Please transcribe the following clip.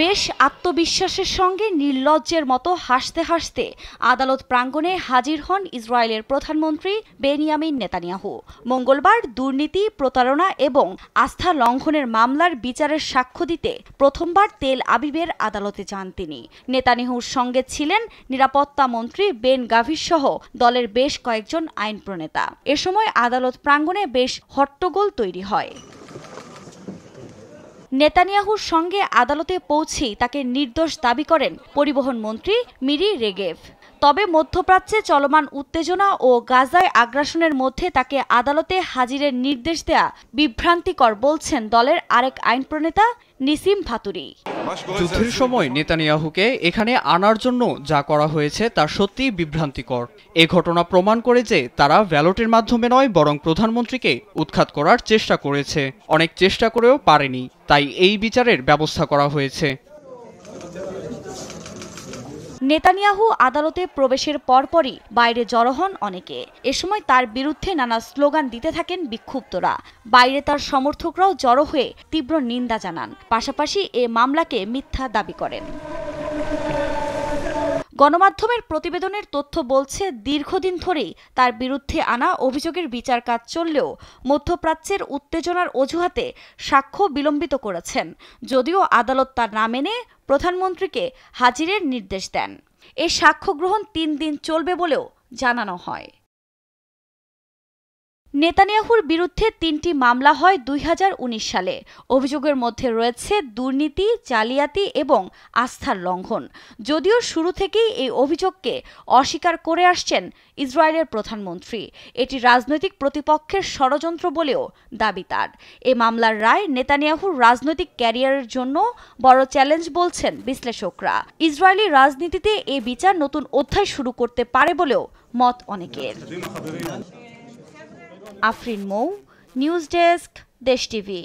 বেশ আত্মবিশ্বাসের সঙ্গে নির্লজ্জের মতো হাসতে হাসতে আদালত প্রাঙ্গণে হাজির হন ইসরায়েলের প্রধানমন্ত্রী বেনিয়ামিন নেতানিয়াহু। মঙ্গলবার দুর্নীতি, প্রতারণা এবং আস্থা লঙ্ঘনের মামলার বিচারের সাক্ষ্য দিতে প্রথমবার তেল আবিবের আদালতে যান তিনি। নেতানিয়াহুর সঙ্গে ছিলেন নিরাপত্তা মন্ত্রী বেন গাভির সহ দলের বেশ কয়েকজন আইন প্রণেতা। এ সময় আদালত প্রাঙ্গণে বেশ হট্টগোল তৈরি হয়। নেতানিয়াহুর সঙ্গে আদালতে পৌঁছেই তাকে নির্দোষ দাবি করেন পরিবহন মন্ত্রী মিরি রেগেভ। তবে মধ্যপ্রাচ্যে চলমান উত্তেজনা ও গাজায় আগ্রাসনের মধ্যে তাকে আদালতে হাজিরের নির্দেশ দেয়া বিভ্রান্তিকর বলছেন দলের আরেক আইন প্রণেতা নিসিম ভাতুরি। যুদ্ধের সময় নেতানিয়াহুকে এখানে আনার জন্য যা করা হয়েছে তা সত্যিই বিভ্রান্তিকর। এ ঘটনা প্রমাণ করে যে তারা ব্যালটের মাধ্যমে নয় বরং প্রধানমন্ত্রীকে উৎখাত করার চেষ্টা করেছে। অনেক চেষ্টা করেও পারেনি, তাই এই বিচারের ব্যবস্থা করা হয়েছে। নেতানিয়াহু আদালতে প্রবেশের পরপরই বাইরে জড়ো হন অনেকে। এ সময় তার বিরুদ্ধে নানা স্লোগান দিতে থাকেন বিক্ষুব্ধরা। বাইরে তার সমর্থকরাও জড়ো হয়ে তীব্র নিন্দা জানান, পাশাপাশি এ মামলাকে মিথ্যা দাবি করেন। গণমাধ্যমের প্রতিবেদনের তথ্য বলছে, দীর্ঘদিন ধরেই তার বিরুদ্ধে আনা অভিযোগের বিচার কাজ চললেও মধ্যপ্রাচ্যের উত্তেজনার অজুহাতে সাক্ষ্য বিলম্বিত করেছেন, যদিও আদালত তা না মেনে প্রধানমন্ত্রীকে হাজিরের নির্দেশ দেন। এ সাক্ষ্য গ্রহণ 3 দিন চলবে বলেও জানানো হয়। নেতানিয়াহুর বিরুদ্ধে 3টি মামলা হয় 2019 সালে। অভিযোগের মধ্যে রয়েছে দুর্নীতি, জালিয়াতি এবং আস্থার লঙ্ঘন। যদিও শুরু থেকেই এই অভিযোগকে অস্বীকার করে আসছেন ইসরায়েলের প্রধানমন্ত্রী। এটি রাজনৈতিক প্রতিপক্ষের ষড়যন্ত্র বলেও দাবি তার। এ মামলার রায় নেতানিয়াহুর রাজনৈতিক ক্যারিয়ারের জন্য বড় চ্যালেঞ্জ বলছেন বিশ্লেষকরা। ইসরায়েলি রাজনীতিতে এ বিচার নতুন অধ্যায় শুরু করতে পারে বলেও মত অনেকের। আফরিন মৌ, নিউজ ডেস্ক, দেশ টিভি।